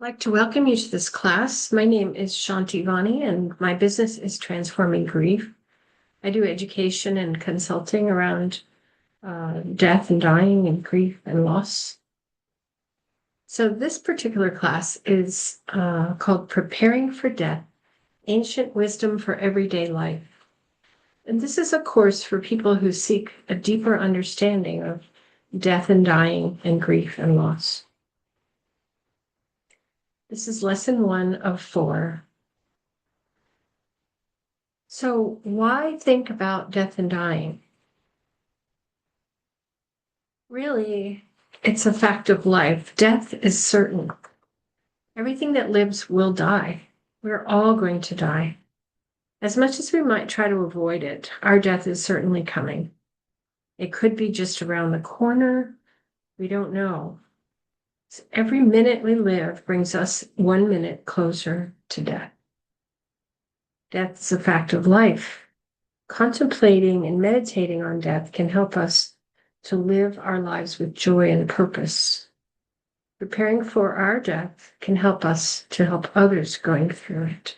I'd like to welcome you to this class. My name is Shanti Vani, and my business is Transforming Grief. I do education and consulting around death and dying and grief and loss. So this particular class is called Preparing for Death, Ancient Wisdom for Everyday Life. And this is a course for people who seek a deeper understanding of death and dying and grief and loss. This is lesson 1 of 4. So why think about death and dying? Really, it's a fact of life. Death is certain. Everything that lives will die. We're all going to die. As much as we might try to avoid it, our death is certainly coming. It could be just around the corner. We don't know. So every minute we live brings us 1 minute closer to death. Death is a fact of life. Contemplating and meditating on death can help us to live our lives with joy and purpose. Preparing for our death can help us to help others going through it.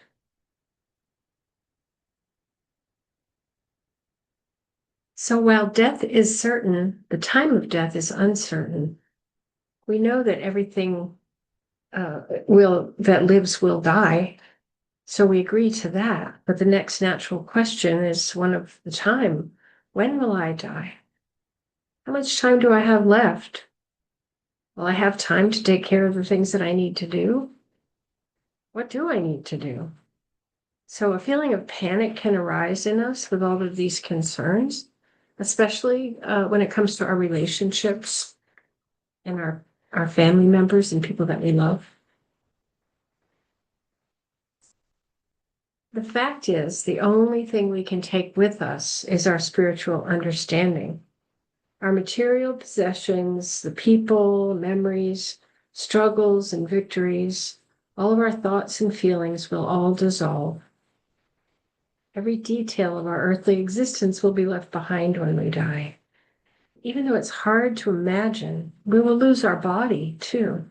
So while death is certain, the time of death is uncertain. We know that everything that lives will die, so we agree to that. But the next natural question is one of the time. When will I die? How much time do I have left? Will I have time to take care of the things that I need to do? What do I need to do? So a feeling of panic can arise in us with all of these concerns, especially when it comes to our relationships and our family members and people that we love. The fact is, the only thing we can take with us is our spiritual understanding. Our material possessions, the people, memories, struggles, and victories, all of our thoughts and feelings will all dissolve. Every detail of our earthly existence will be left behind when we die. Even though it's hard to imagine, we will lose our body too.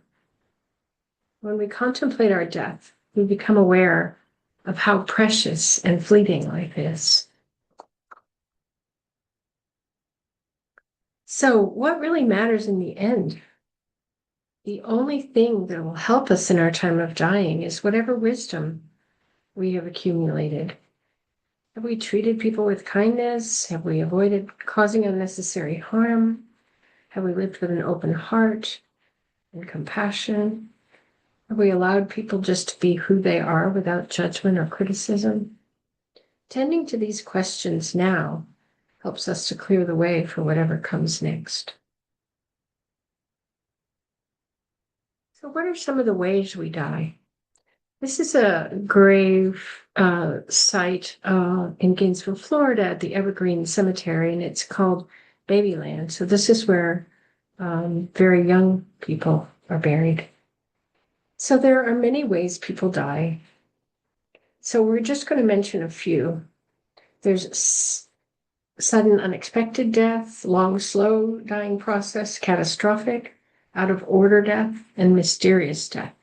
When we contemplate our death, we become aware of how precious and fleeting life is. So, what really matters in the end? The only thing that will help us in our time of dying is whatever wisdom we have accumulated. Have we treated people with kindness? Have we avoided causing unnecessary harm? Have we lived with an open heart and compassion? Have we allowed people just to be who they are without judgment or criticism? Tending to these questions now helps us to clear the way for whatever comes next. So what are some of the ways we die? This is a grave site in Gainesville, Florida at the Evergreen Cemetery, and it's called Babyland. So this is where very young people are buried. So there are many ways people die. So we're just going to mention a few. There's sudden unexpected death, long, slow dying process, catastrophic, out of order death, and mysterious death.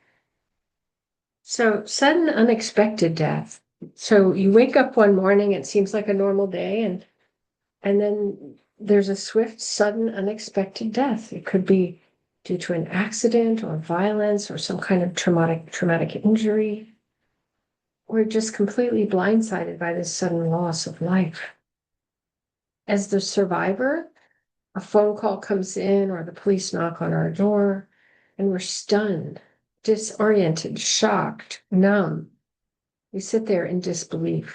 So sudden unexpected death. So you wake up one morning, it seems like a normal day, and then there's a swift, sudden, unexpected death. It could be due to an accident or violence or some kind of traumatic injury. We're just completely blindsided by this sudden loss of life. As the survivor, a phone call comes in or the police knock on our door, and we're stunned, disoriented, shocked, numb. We sit there in disbelief.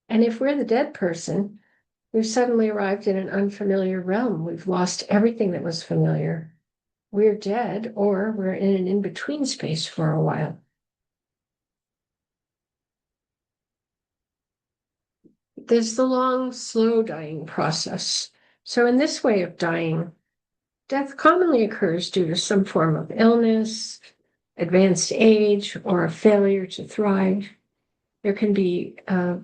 And if we're the dead person, we've suddenly arrived in an unfamiliar realm. We've lost everything that was familiar. We're dead, or we're in an in-between space for a while. There's the long, slow dying process. So in this way of dying, death commonly occurs due to some form of illness, advanced age, or a failure to thrive. There can be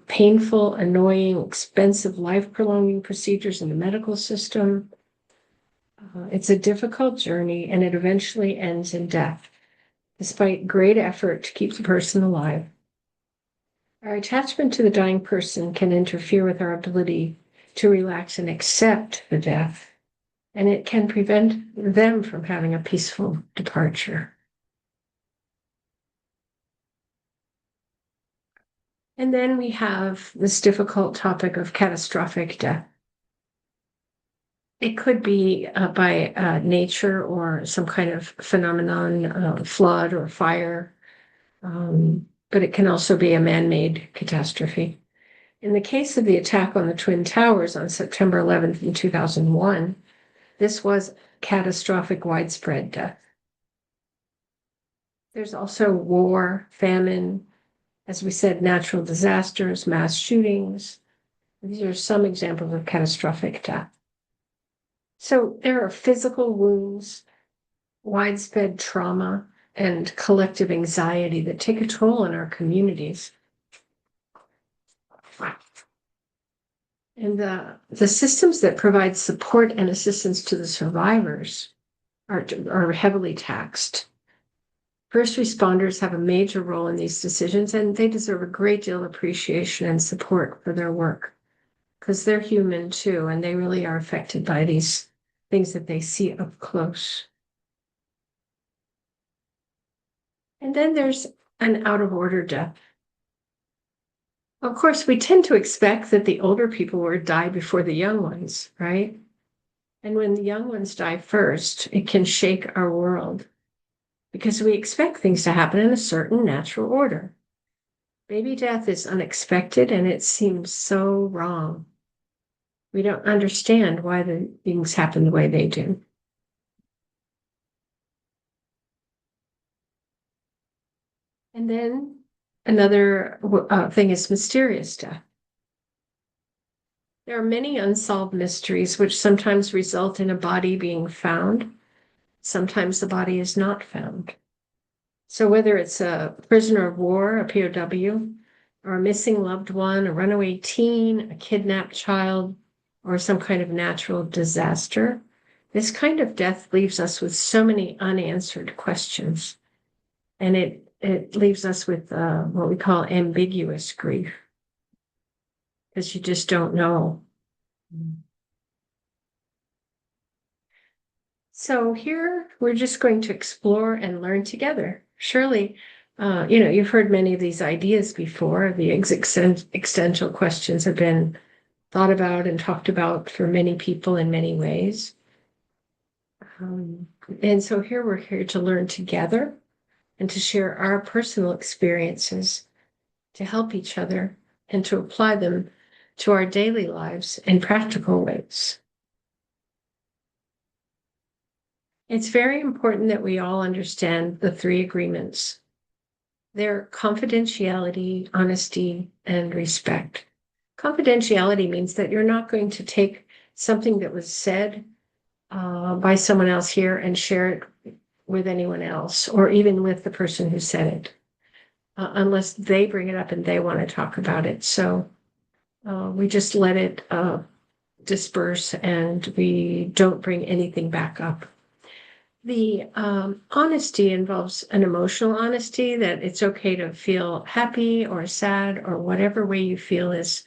painful, annoying, expensive, life-prolonging procedures in the medical system. It's a difficult journey, and it eventually ends in death. despite great effort to keep the person alive. Our attachment to the dying person can interfere with our ability to relax and accept the death, and it can prevent them from having a peaceful departure. And then we have this difficult topic of catastrophic death. It could be by nature or some kind of phenomenon, flood or fire, but it can also be a man-made catastrophe. In the case of the attack on the Twin Towers on September 11th in 2001, this was catastrophic widespread death. There's also war, famine, as we said, natural disasters, mass shootings. These are some examples of catastrophic death. So there are physical wounds, widespread trauma, and collective anxiety that take a toll on our communities. And the systems that provide support and assistance to the survivors are heavily taxed. First responders have a major role in these decisions, and they deserve a great deal of appreciation and support for their work, because they're human too, and they really are affected by these things that they see up close. And then there's an out of order death. Of course, we tend to expect that the older people will die before the young ones, right? And when the young ones die first, it can shake our world because we expect things to happen in a certain natural order. Baby death is unexpected and it seems so wrong. We don't understand why the things happen the way they do. And then another thing is mysterious death. There are many unsolved mysteries which sometimes result in a body being found. Sometimes the body is not found. So whether it's a prisoner of war, a POW, or a missing loved one, a runaway teen, a kidnapped child, or some kind of natural disaster, this kind of death leaves us with so many unanswered questions. And it leaves us with what we call ambiguous grief, because you just don't know. So here we're just going to explore and learn together. Surely, you've heard many of these ideas before. The existential questions have been thought about and talked about for many people in many ways. And so here we're here to learn together and to share our personal experiences, to help each other and to apply them to our daily lives in practical ways. It's very important that we all understand the three agreements. They're confidentiality, honesty, and respect. Confidentiality means that you're not going to take something that was said by someone else here and share it with anyone else, or even with the person who said it, unless they bring it up and they want to talk about it. So we just let it disperse and we don't bring anything back up. The honesty involves an emotional honesty, that it's okay to feel happy or sad or whatever way you feel is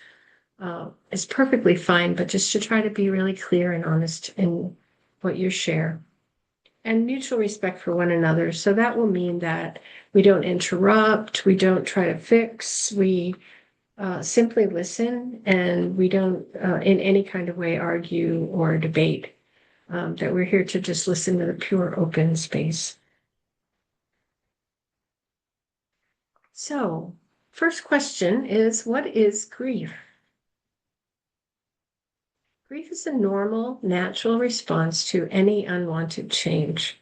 perfectly fine, but just to try to be really clear and honest in what you share. And mutual respect for one another. So that will mean that we don't interrupt, we don't try to fix, we simply listen, and we don't in any kind of way argue or debate. That we're here to just listen with a pure open space. So, first question is, what is grief? Grief is a normal, natural response to any unwanted change.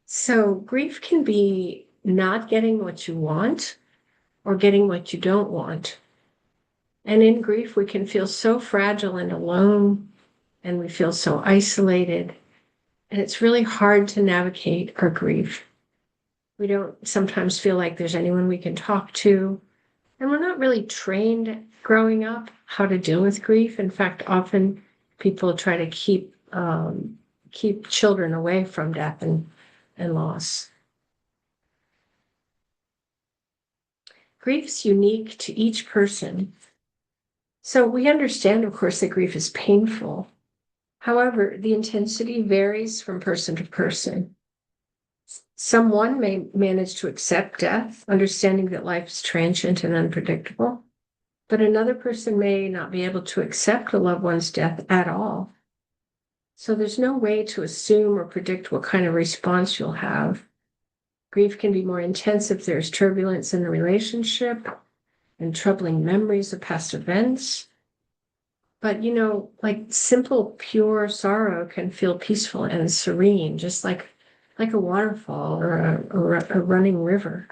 So grief can be not getting what you want or getting what you don't want. And in grief, we can feel so fragile and alone, and we feel so isolated. And it's really hard to navigate our grief. We don't sometimes feel like there's anyone we can talk to. And we're not really trained growing up how to deal with grief. In fact, often people try to keep children away from death and loss. Grief's unique to each person. So we understand, of course, that grief is painful. However, the intensity varies from person to person. Someone may manage to accept death, understanding that life is transient and unpredictable, but another person may not be able to accept a loved one's death at all. So there's no way to assume or predict what kind of response you'll have. Grief can be more intense if there's turbulence in the relationship and troubling memories of past events. But, like simple, pure sorrow can feel peaceful and serene, just like a waterfall or a running river.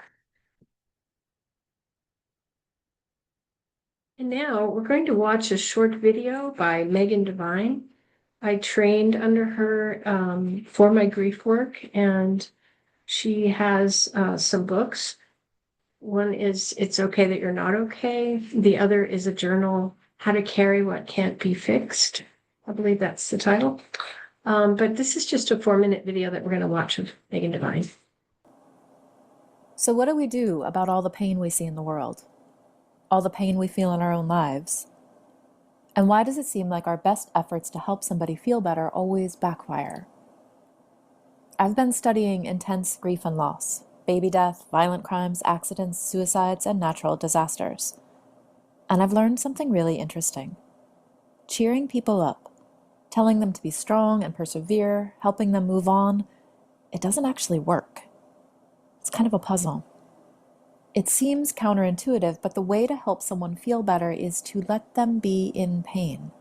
And now we're going to watch a short video by Megan Devine. I trained under her for my grief work, and she has some books. One is It's Okay That You're Not Okay. The other is a journal, How to Carry What Can't Be Fixed. I believe that's the title. But this is just a 4-minute video that we're going to watch of Megan Devine. So what do we do about all the pain we see in the world? All the pain we feel in our own lives? And why does it seem like our best efforts to help somebody feel better always backfire? I've been studying intense grief and loss, baby death, violent crimes, accidents, suicides, and natural disasters. And I've learned something really interesting. Cheering people up, telling them to be strong and persevere, helping them move on, it doesn't actually work. It's kind of a puzzle. It seems counterintuitive, but the way to help someone feel better is to let them be in pain.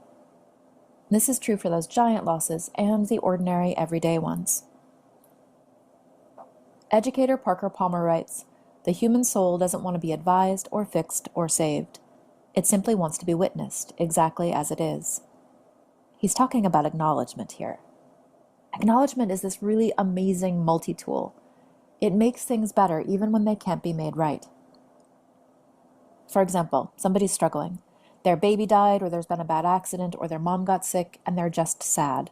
This is true for those giant losses and the ordinary, everyday ones. Educator Parker Palmer writes, "The human soul doesn't want to be advised or fixed or saved. It simply wants to be witnessed, exactly as it is." He's talking about acknowledgement here. Acknowledgement is this really amazing multi-tool. It makes things better even when they can't be made right. For example, somebody's struggling. Their baby died, or there's been a bad accident, or their mom got sick, and they're just sad.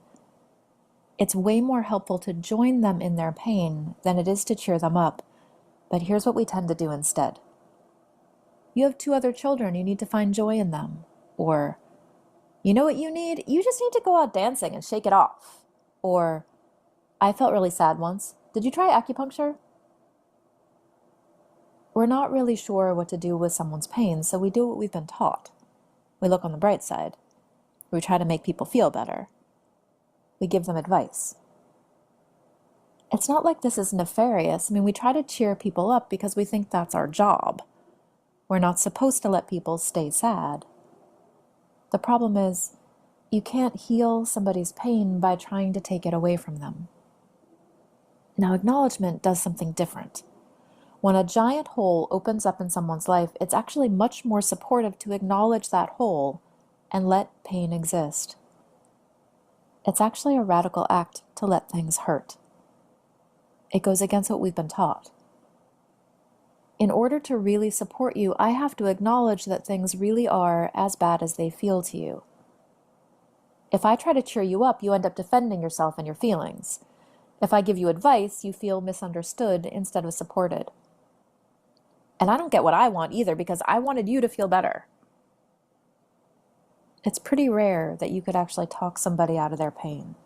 It's way more helpful to join them in their pain than it is to cheer them up, but here's what we tend to do instead. "You have 2 other children, you need to find joy in them." Or, "You know what you need? You just need to go out dancing and shake it off." Or, "I felt really sad once. Did you try acupuncture?" We're not really sure what to do with someone's pain, so we do what we've been taught. We look on the bright side. We try to make people feel better. We give them advice. It's not like this is nefarious. We try to cheer people up because we think that's our job. We're not supposed to let people stay sad. The problem is, you can't heal somebody's pain by trying to take it away from them. Now, acknowledgement does something different. When a giant hole opens up in someone's life, it's actually much more supportive to acknowledge that hole and let pain exist. It's actually a radical act to let things hurt. It goes against what we've been taught. In order to really support you, I have to acknowledge that things really are as bad as they feel to you. If I try to cheer you up, you end up defending yourself and your feelings. If I give you advice, you feel misunderstood instead of supported. And I don't get what I want either, because I wanted you to feel better. It's pretty rare that you could actually talk somebody out of their pain.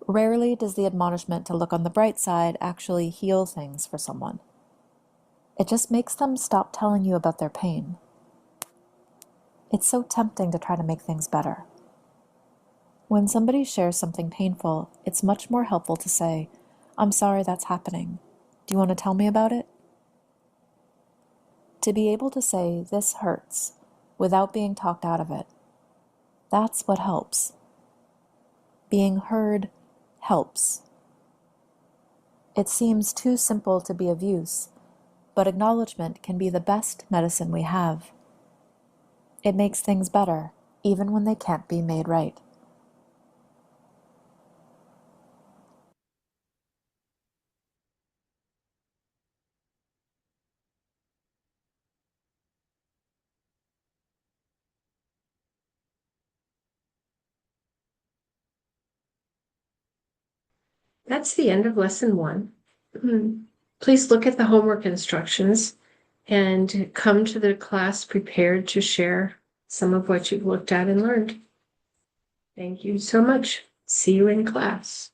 Rarely does the admonishment to look on the bright side actually heal things for someone. It just makes them stop telling you about their pain. It's so tempting to try to make things better. When somebody shares something painful, it's much more helpful to say, "I'm sorry that's happening. Do you want to tell me about it?" To be able to say, "This hurts," without being talked out of it, that's what helps. Being heard helps. It seems too simple to be of use, but acknowledgement can be the best medicine we have. It makes things better, even when they can't be made right. That's the end of lesson 1. Please look at the homework instructions and come to the class prepared to share some of what you've looked at and learned. Thank you so much. See you in class.